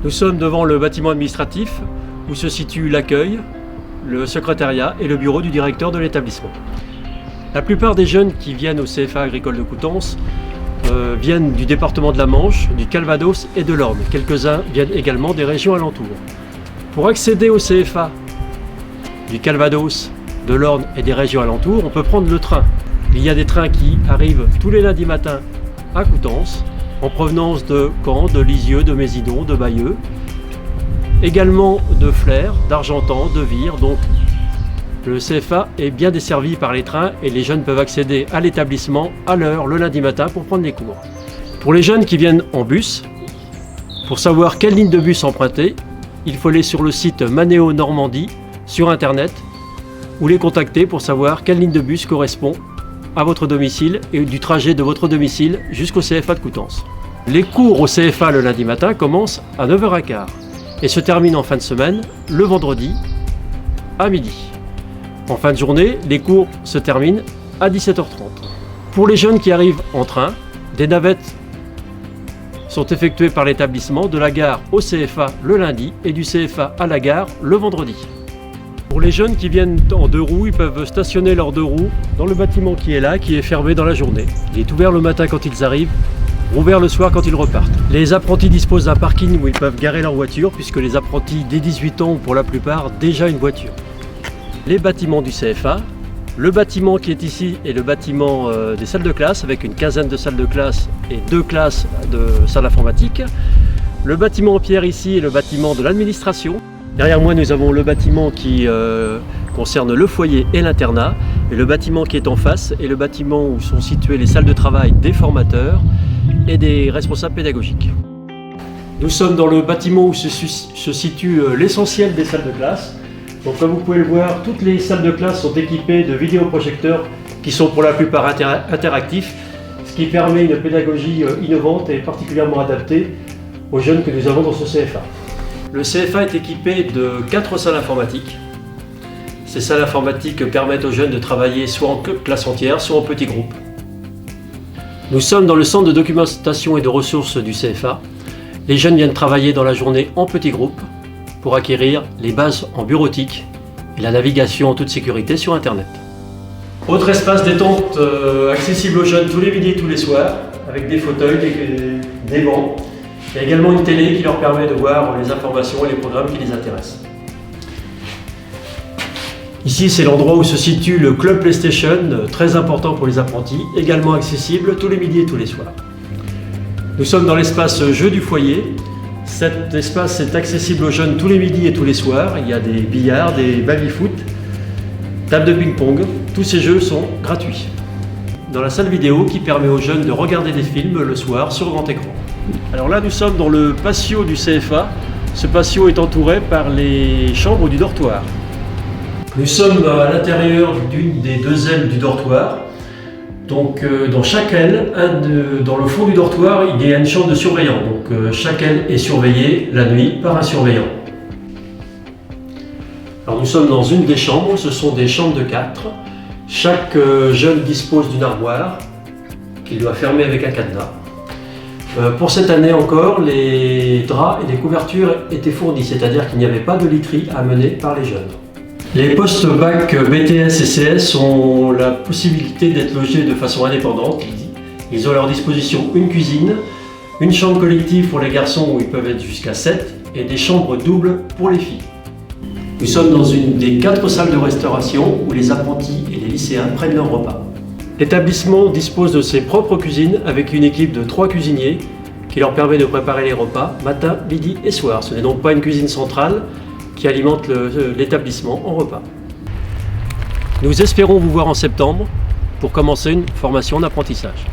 Nous sommes devant le bâtiment administratif où se situe l'accueil, le secrétariat et le bureau du directeur de l'établissement. La plupart des jeunes qui viennent au CFA agricole de Coutances viennent du département de la Manche, du Calvados et de l'Orne. Quelques-uns viennent également des régions alentours. Pour accéder au CFA du Calvados, de l'Orne et des régions alentours, on peut prendre le train. Il y a des trains qui arrivent tous les lundis matins à Coutances, en provenance de Caen, de Lisieux, de Mézidon, de Bayeux, également de Flers, d'Argentan, de Vire. Donc le CFA est bien desservi par les trains et les jeunes peuvent accéder à l'établissement à l'heure le lundi matin pour prendre les cours. Pour les jeunes qui viennent en bus, pour savoir quelle ligne de bus emprunter, il faut aller sur le site Manéo Normandie sur internet ou les contacter pour savoir quelle ligne de bus correspond à votre domicile et du trajet de votre domicile jusqu'au CFA de Coutances. Les cours au CFA le lundi matin commencent à 9h15 et se terminent en fin de semaine le vendredi à midi. En fin de journée, les cours se terminent à 17h30. Pour les jeunes qui arrivent en train, des navettes sont effectuées par l'établissement de la gare au CFA le lundi et du CFA à la gare le vendredi. Pour les jeunes qui viennent en deux roues, ils peuvent stationner leurs deux roues dans le bâtiment qui est là, qui est fermé dans la journée. Il est ouvert le matin quand ils arrivent, rouvert le soir quand ils repartent. Les apprentis disposent d'un parking où ils peuvent garer leur voiture, puisque les apprentis dès 18 ans ont pour la plupart déjà une voiture. Les bâtiments du CFA, le bâtiment qui est ici est le bâtiment des salles de classe, avec une quinzaine de salles de classe et 2 classes de salles informatiques. Le bâtiment en pierre ici est le bâtiment de l'administration. Derrière moi, nous avons le bâtiment qui concerne le foyer et l'internat. Et le bâtiment qui est en face est le bâtiment où sont situées les salles de travail des formateurs et des responsables pédagogiques. Nous sommes dans le bâtiment où se situe l'essentiel des salles de classe. Donc comme vous pouvez le voir, toutes les salles de classe sont équipées de vidéoprojecteurs qui sont pour la plupart interactifs, ce qui permet une pédagogie innovante et particulièrement adaptée aux jeunes que nous avons dans ce CFA. Le CFA est équipé de 4 salles informatiques. Ces salles informatiques permettent aux jeunes de travailler soit en classe entière, soit en petits groupes. Nous sommes dans le centre de documentation et de ressources du CFA. Les jeunes viennent travailler dans la journée en petits groupes pour acquérir les bases en bureautique et la navigation en toute sécurité sur Internet. Autre espace détente accessible aux jeunes tous les midis et tous les soirs, avec des fauteuils, des bancs. Il y a également une télé qui leur permet de voir les informations et les programmes qui les intéressent. Ici, c'est l'endroit où se situe le club PlayStation, très important pour les apprentis, également accessible tous les midis et tous les soirs. Nous sommes dans l'espace jeux du foyer. Cet espace est accessible aux jeunes tous les midis et tous les soirs. Il y a des billards, des baby-foot, table de ping-pong. Tous ces jeux sont gratuits. Dans la salle vidéo qui permet aux jeunes de regarder des films le soir sur grand écran. Alors là, nous sommes dans le patio du CFA. Ce patio est entouré par les chambres du dortoir. Nous sommes à l'intérieur d'une des 2 ailes du dortoir. Donc dans chaque aile, dans le fond du dortoir, il y a une chambre de surveillant. Donc chaque aile est surveillée la nuit par un surveillant. Alors nous sommes dans une des chambres, ce sont des chambres de 4. Chaque jeune dispose d'une armoire qu'il doit fermer avec un cadenas. Pour cette année encore, les draps et les couvertures étaient fournis, c'est-à-dire qu'il n'y avait pas de literie à mener par les jeunes. Les postes bac BTS et CS ont la possibilité d'être logés de façon indépendante. Ils ont à leur disposition une cuisine, une chambre collective pour les garçons où ils peuvent être jusqu'à 7 et des chambres doubles pour les filles. Nous sommes dans une des 4 salles de restauration où les apprentis et les lycéens prennent leur repas. L'établissement dispose de ses propres cuisines avec une équipe de 3 cuisiniers qui leur permet de préparer les repas matin, midi et soir. Ce n'est donc pas une cuisine centrale qui alimente l'établissement en repas. Nous espérons vous voir en septembre pour commencer une formation d'apprentissage.